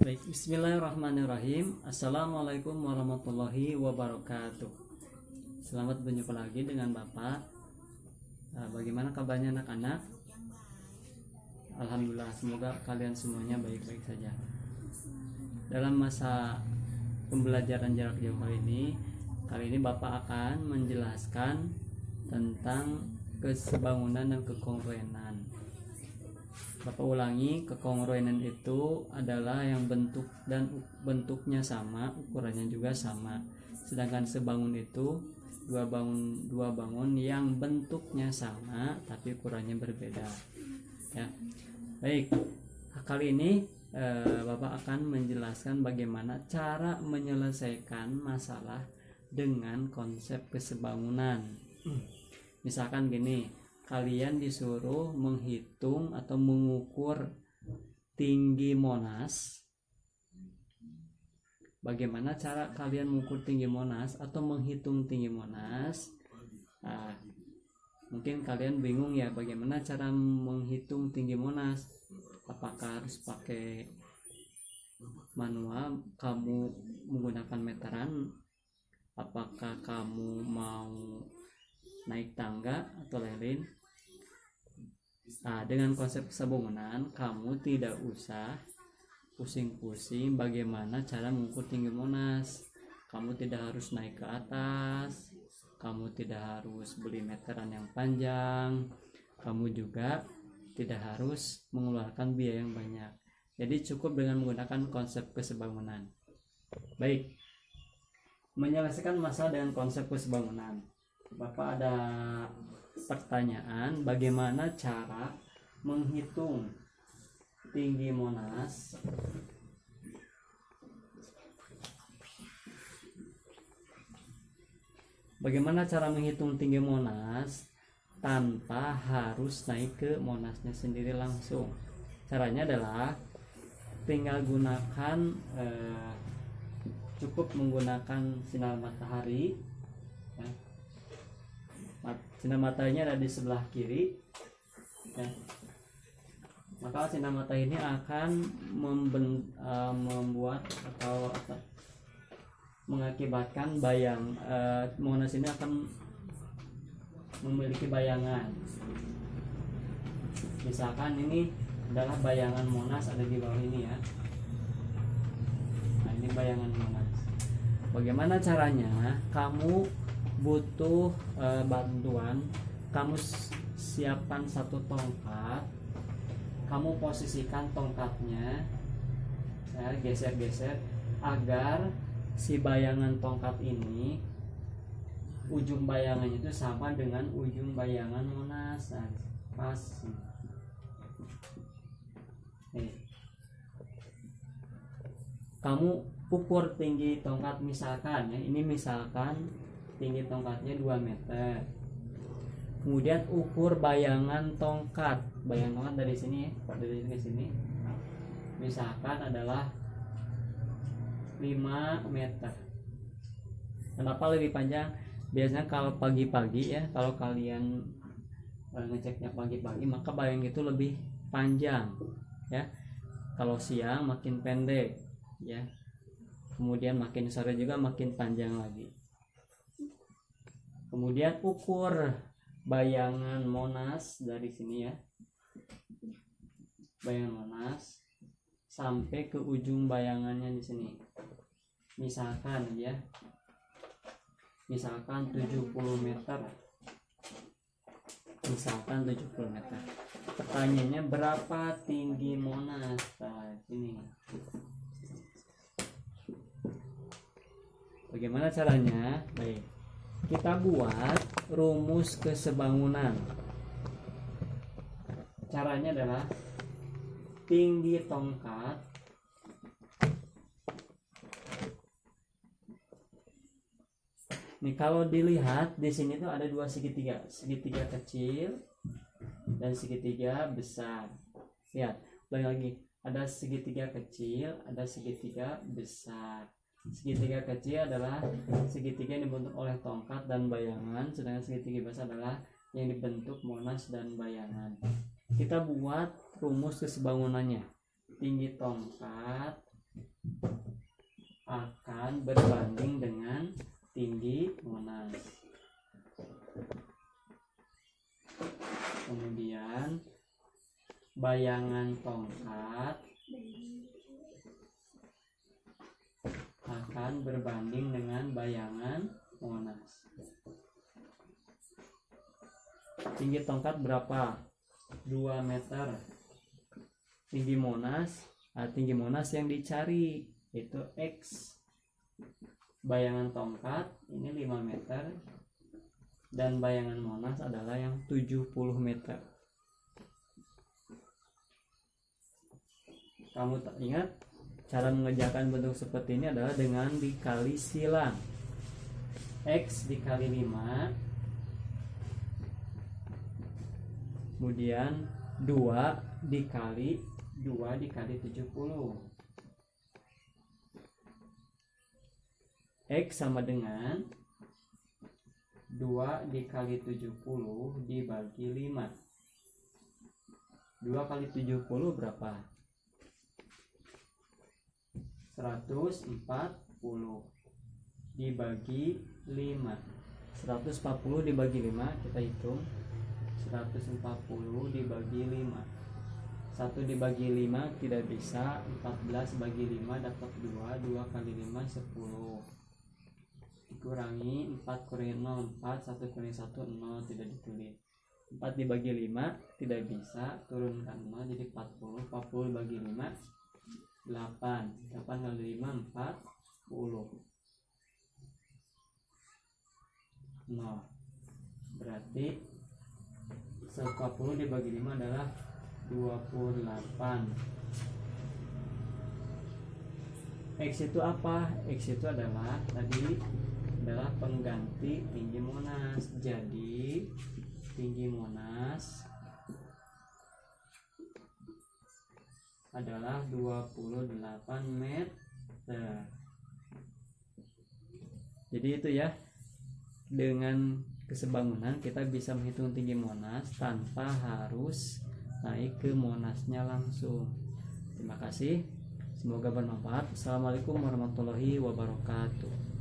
Baik, bismillahirrahmanirrahim. Assalamualaikum warahmatullahi wabarakatuh. Selamat berjumpa lagi dengan Bapak. Bagaimana kabarnya anak-anak? Alhamdulillah, semoga kalian semuanya baik-baik saja. Dalam masa pembelajaran jarak jauh kali ini Bapak akan menjelaskan tentang kesebangunan dan kekongruenan. Bapak ulangi, kekongruenan itu adalah yang bentuknya sama, ukurannya juga sama. Sedangkan sebangun itu dua bangun yang bentuknya sama tapi ukurannya berbeda. Ya. Baik. Kali ini Bapak akan menjelaskan bagaimana cara menyelesaikan masalah dengan konsep kesebangunan. Misalkan gini, kalian disuruh menghitung atau mengukur tinggi Monas. Bagaimana cara kalian mengukur tinggi Monas atau menghitung tinggi Monas? Mungkin kalian bingung ya, bagaimana cara menghitung tinggi Monas? Apakah harus pakai manual, kamu menggunakan meteran? Apakah kamu mau naik tangga atau lain-lain? Dengan konsep kesebangunan, kamu tidak usah pusing-pusing bagaimana cara mengukur tinggi Monas. Kamu tidak harus naik ke atas, kamu tidak harus beli meteran yang panjang, kamu juga tidak harus mengeluarkan biaya yang banyak. Jadi cukup dengan menggunakan konsep kesebangunan. Baik, menyelesaikan masalah dengan konsep kesebangunan. Bapak ada pertanyaan, bagaimana cara menghitung tinggi Monas tanpa harus naik ke Monasnya sendiri langsung? Caranya adalah tinggal gunakan cukup menggunakan sinar matahari. Sinar mataharinya ada di sebelah kiri, ya. Maka sinar matahari ini akan membuat atau mengakibatkan Monas ini akan memiliki bayangan. Misalkan ini adalah bayangan Monas ada di bawah ini ya. Nah, ini bayangan Monas. Bagaimana caranya? Kamu butuh bantuan. Kamu siapkan satu tongkat, kamu posisikan tongkatnya, ya, geser-geser agar si bayangan tongkat ini, ujung bayangannya itu sama dengan ujung bayangan Monas. Nah, pas. Kamu ukur tinggi tongkat, misalkan ya, ini misalkan tinggi tongkatnya 2 meter. Kemudian ukur bayangan tongkat. Bayangan tongkat dari sini, dari sini ke sini. Misalkan adalah 5 meter. Kenapa lebih panjang? Biasanya kalau pagi-pagi ya, kalau kalian ngeceknya pagi-pagi, maka bayang itu lebih panjang ya. Kalau siang makin pendek ya. Kemudian makin sore juga makin panjang lagi. Kemudian ukur bayangan Monas dari sini ya, bayangan Monas sampai ke ujung bayangannya di sini. Misalkan 70 meter. Pertanyaannya, berapa tinggi Monas? Nah, ini. Bagaimana caranya? Baik, kita buat rumus kesebangunan. Caranya adalah tinggi tongkat nih, kalau dilihat di sini tuh ada 2 segitiga kecil dan segitiga besar. Lihat, ulang lagi, ada segitiga kecil, ada segitiga besar. Segitiga kecil adalah segitiga yang dibentuk oleh tongkat dan bayangan, sedangkan segitiga besar adalah yang dibentuk Monas dan bayangan. Kita buat rumus kesebangunannya. Tinggi tongkat akan berbanding dengan tinggi Monas. Kemudian bayangan tongkat akan berbanding dengan bayangan Monas. Tinggi tongkat berapa? 2 meter. Tinggi Monas yang dicari itu X. Bayangan tongkat ini 5 meter dan bayangan Monas adalah yang 70 meter. Kamu tak ingat cara mengerjakan bentuk seperti ini adalah dengan dikali silang. X dikali 5, kemudian 2 dikali 70. X sama dengan 2 dikali 70 dibagi 5. 2 kali 70 berapa? 140 dibagi 5. 140 dibagi 5 kita hitung. 140 dibagi 5. 1 dibagi 5 tidak bisa. 14 bagi 5 dapat 2. 2 kali 5 10. Dikurangi 4 kurangi 0 4. 1 kurangi 1 0, tidak ditulis. 4 dibagi 5 tidak bisa, turunkan 0 jadi 40. 40 bagi 5 8. 8 kali 5 40. 0. Berarti 40 dibagi 5 adalah 28. X itu apa? X itu adalah pengganti tinggi Monas. Jadi tinggi Monas adalah 28 meter. Jadi itu ya, dengan kesebangunan kita bisa menghitung tinggi Monas tanpa harus naik ke Monasnya langsung. Terima kasih, semoga bermanfaat. Assalamualaikum warahmatullahi wabarakatuh.